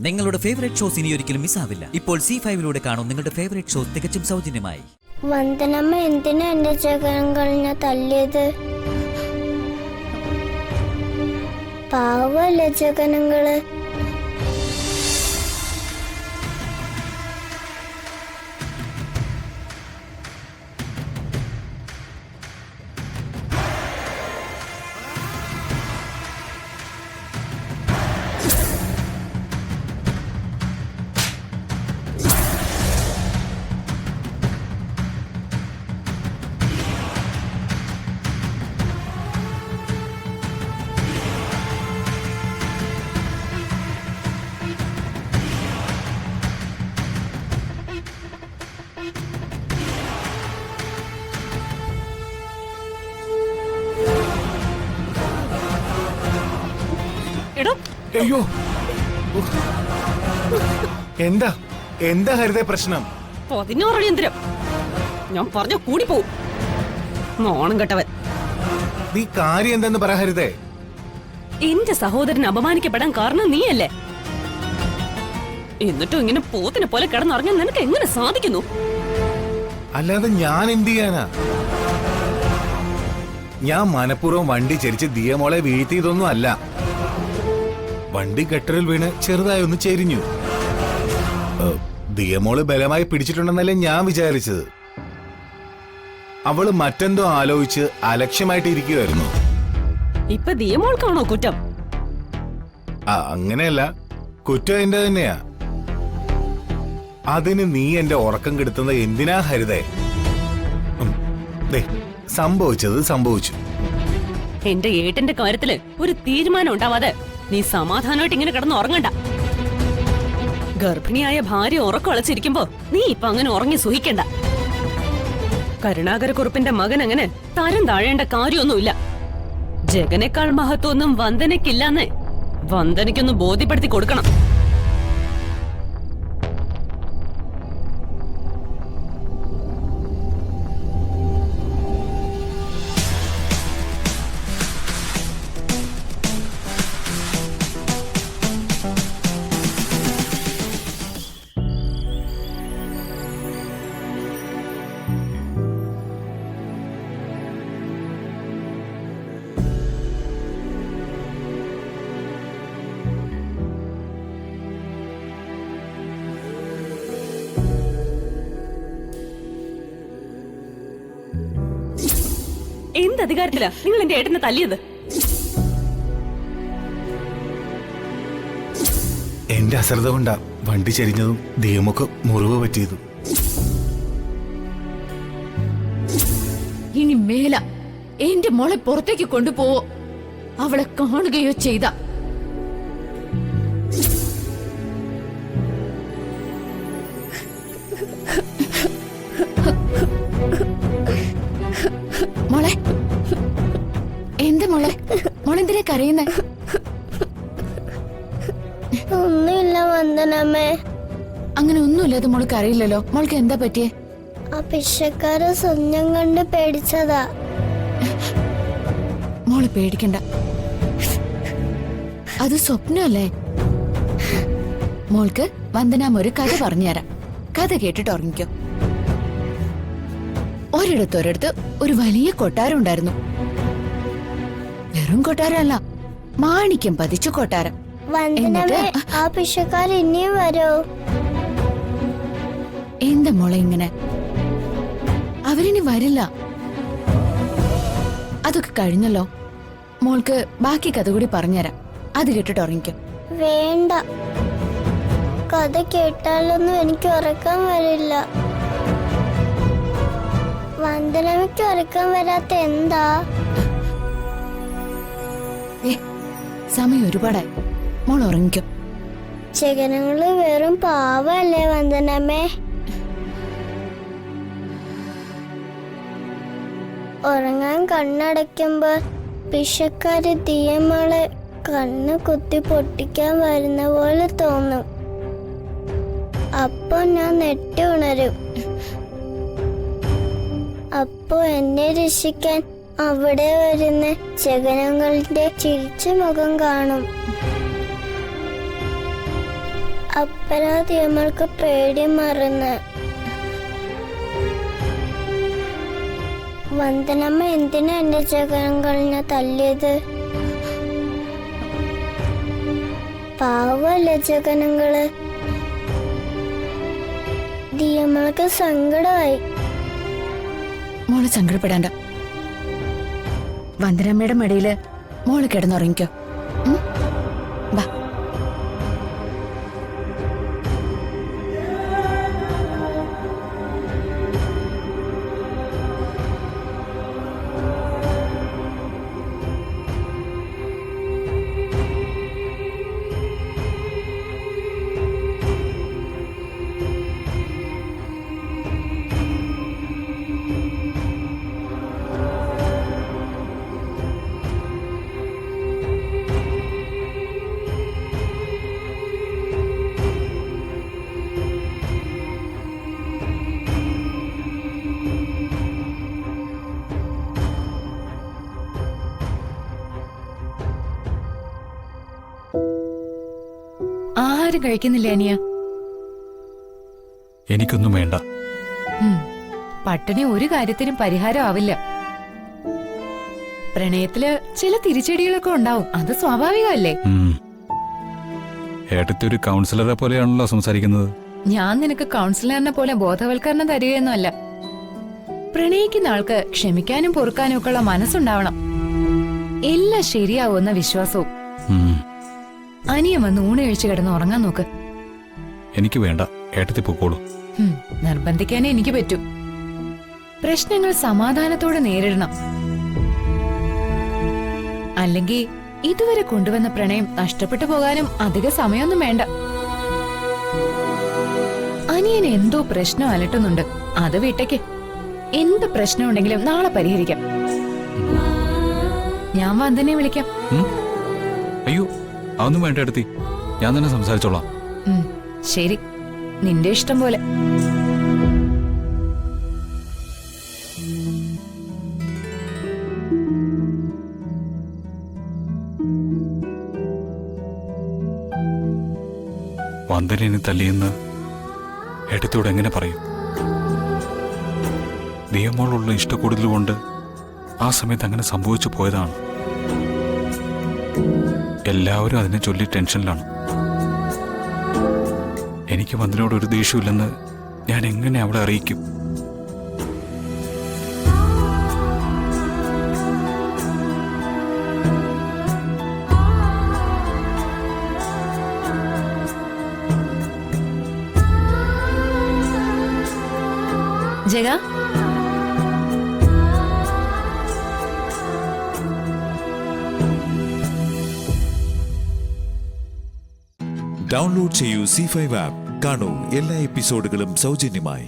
നിങ്ങളുടെ favourite shows ഇനി ഒരിക്കലും മിസ്സാവില്ല. ഇപ്പോൾ C5 കാണും നിങ്ങളുടെ ഫേവറേറ്റ് ഷോസ് തികച്ചും സൗജന്യമായി. വന്ദനമ്മ എന്തിനാ എന്റെ ജഗങ്ങളെ തല്ലിയത്? പാവല്ലേ ജഗനങ്ങള്. അയ്യോ, എന്താ എന്താ ഹരിതേ പ്രശ്നം? 16 അടിയന്തരം. ഞാൻ പറഞ്ഞ കൂടി പോവും. മോണം കെട്ടവൻ. നീ കാര്യം എന്തെന്ന് പറ ഹരിതേ. എന്റെ സഹോദരൻ അപമാനിക്കപ്പെടാൻ കാരണം നീയല്ലേ? എന്നിട്ടും ഇങ്ങനെ പോത്തിനെ പോലെ കിടന്നുറങ്ങാൻ നിനക്ക് എങ്ങനെ സാധിക്കുന്നു? അല്ലാതെ ഞാൻ എന്ത് ചെയ്യാനാ? ഞാൻ മനഃപൂർവ്വം വണ്ടി ചരിച്ച് ദിയമോളെ വീഴ്ത്തിയതൊന്നും അല്ല. വണ്ടി ഗട്ടറിൽ വീണ് ചെറുതായി ഒന്ന് ചെരിഞ്ഞു. ദിയമോള് ബലമായി പിടിച്ചിട്ടുണ്ടെന്നല്ലേ ഞാൻ വിചാരിച്ചത്. അവള് മറ്റെന്തോ ആലോചിച്ച് അലക്ഷ്യമായിട്ട് ഇരിക്കുവായിരുന്നു. ഇപ്പൊ ദിയമോൾക്കാണോ കുറ്റം? അങ്ങനെയല്ല, കുറ്റം എന്റെ തന്നെയാ. അതിന് നീ എന്റെ ഉറക്കം കെടുത്തുന്നത് എന്തിനാ ഹരിതേ? സംഭവിച്ചത് സംഭവിച്ചു. എന്റെ ഏട്ടന്റെ കാര്യത്തില് ഒരു തീരുമാനം ഉണ്ടാവാതെ നീ സമാധാനമായിട്ട് ഇങ്ങനെ കിടന്ന് ഉറങ്ങണ്ട. ഗർഭിണിയായ ഭാര്യ ഉറക്കളച്ചിരിക്കുമ്പോ നീ ഇപ്പൊ അങ്ങനെ ഉറങ്ങി സുഖിക്കണ്ട. കരുണാകരക്കുറുപ്പിന്റെ മകൻ അങ്ങനെ തരം താഴേണ്ട കാര്യമൊന്നുമില്ല. ജഗനേക്കാൾ മഹത്വമൊന്നും വന്ദനയ്ക്കില്ലെന്ന് വന്ദനയ്ക്കൊന്ന് ബോധ്യപ്പെടുത്തി കൊടുക്കണം. എന്ത് അധികാരത്തിലാ നിങ്ങൾ എന്റെ ഏട്ടനെ തല്ലിയത്? എന്റെ അശ്രദ്ധ കൊണ്ടാ വണ്ടി ചരിഞ്ഞതും ദിയമൊക്കെ മുറിവ് പറ്റിയതും. ഇനി മേല എന്റെ മോളെ പുറത്തേക്ക് കൊണ്ടുപോവോ അവളെ കാണുകയോ ചെയ്ത മോളെ എന്താ മോളെ മോളെന്തിനാ കരയുന്നേ? ഒന്നുമില്ല വന്ദനമ്മേ. അങ്ങനെ ഒന്നുമില്ലാതെ മോൾക്ക് അറിയില്ലല്ലോ. മോൾക്ക് എന്താ പറ്റിയേ? ആ പിശക്കാരെ സ്വന്തം കണ്ട് പേടിച്ചതാ. മോള് പേടിക്കണ്ട, അത് സ്വപ്നമല്ലേ. മോൾക്ക് വന്ദനാമ്മ ഒരു കഥ പറഞ്ഞുതരാം. കഥ കേട്ടിട്ട് ഉറങ്ങിക്കോ. ഒരിടത്തൊരിടത്ത് ഒരു വലിയ കൊട്ടാരം ഉണ്ടായിരുന്നു. വെറും കൊട്ടാരമല്ല, മാണിക്യം പതിച്ച കൊട്ടാരം. വന്ദനമ്മേ, ആ പിശക്കാർ ഇനിയും വരോ? എന്താ മോളെ ഇങ്ങനെ? അവരിനി വരില്ല. അതൊക്കെ കഴിഞ്ഞല്ലോ. മോൾക്ക് ബാക്കി കഥ കൂടി പറഞ്ഞുതരാം. അത് കേട്ടിട്ട് ഉറങ്ങിക്കോ. വേണ്ട, കഥ കേട്ടാലൊന്നും എനിക്ക് ഉറക്കം വരില്ല. വന്ദനമ്മയ്ക്ക് ഉറക്കം വരാത്ത എന്താ? സമയം ഒരുപാടായി, മോൾ ഉറങ്ങിക്കോ. ജഗനങ്ങള് വെറും പാവല്ലേ വന്ദനമ്മേ? ഉറങ്ങാൻ കണ്ണടയ്ക്കുമ്പോ പിശക്കാര് ദിയമോളെ കണ്ണ് കുത്തി പൊട്ടിക്കാൻ വരുന്ന പോലെ തോന്നും. അപ്പൊ ഞാൻ നെട്ടി ഉണരും. അപ്പോ എന്നെ രക്ഷിക്കാൻ അവിടെ വരുന്ന ജഗനങ്ങളുടെ ചിരിച്ച മുഖം കാണും. അപ്പരാ ദിയമൾക്ക് പേടി മറന്ന്. വന്ദനമ്മ എന്തിനാ എന്റെ ജഗനങ്ങളിനെ തല്ലിയത്? പാവല്ലേ ജഗനങ്ങള്. ദിയമൾക്ക് സങ്കടമായി. മോള് സങ്കടപ്പെടാണ്ട. വന്ദനമ്മയുടെ മടിയില് മോള് കിടന്നുറങ്ങിക്കോ. വാ. ആഹാരം കഴിക്കുന്നില്ല അനിയ? എനിക്കൊന്നും വേണ്ട. പട്ടിണി ഒരു കാര്യത്തിനും പരിഹാരം ആവില്ല. പ്രണയത്തില് ചില തിരിച്ചടികളൊക്കെ ഉണ്ടാവും, അത് സ്വാഭാവികമല്ലേ? ഏട്ടത്തി ഒരു കൗൺസിലറെ പോലെയാണല്ലോ സംസാരിക്കുന്നത്. ഞാൻ നിനക്ക് കൗൺസിലറിനെ പോലെ ബോധവൽക്കരണം തരികയൊന്നുമല്ല. പ്രണയിക്കുന്ന ആൾക്ക് ക്ഷമിക്കാനും പൊറുക്കാനും ഒക്കെ ഉള്ള മനസ്സുണ്ടാവണം. എല്ലാം ശരിയാവുമെന്ന വിശ്വാസവും. അനിയൻ വന്ന് ഊണ് കഴിച്ച് കിടന്ന് ഉറങ്ങാൻ നോക്ക്. എനിക്ക് വേണ്ട, ഏട്ടത്തി പൊക്കോളൂ. നിർബന്ധിക്കാനേ എനിക്ക് പറ്റൂ. പ്രശ്നങ്ങൾ സമാധാനത്തോടെ നേരിടണം. അല്ലെങ്കിൽ ഇതുവരെ കൊണ്ടുവന്ന പ്രണയം നഷ്ടപ്പെട്ടു പോകാനും അധിക സമയമൊന്നും വേണ്ട. അനിയന് എന്തോ പ്രശ്നം അലട്ടുന്നുണ്ട്, അത് വിട്ടേക്ക്. എന്ത് പ്രശ്നമുണ്ടെങ്കിലും നാളെ പരിഹരിക്കാം. ഞാൻ വന്ദനെ വിളിക്കാം. അയ്യോ, അതൊന്നും വേണ്ട ഏട്ടത്തി, ഞാൻ തന്നെ സംസാരിച്ചോളാം. ശരി, നിന്റെ ഇഷ്ടം പോലെ. വന്ദനെ തല്ലിയെന്ന് ഏട്ടത്തിയോട് എങ്ങനെ പറയും? ദിയമോളുള്ള ഇഷ്ടക്കൂടുതൽ കൊണ്ട് ആ സമയത്ത് അങ്ങനെ സംഭവിച്ചു പോയതാണ്. എല്ലാവരും അതിനെ ചൊല്ലി ടെൻഷനിലാണ്. എനിക്ക് വന്ദനയോട് ഒരു ദേഷ്യമില്ലെന്ന് ഞാൻ എങ്ങനെ അവളെ അറിയിക്കും? ജഗ, ഡൗൺലോഡ് ചെയ്യൂ C5 ആപ്പ്. കാണൂ എല്ലാ എപ്പിസോഡുകളും സൗജന്യമായി.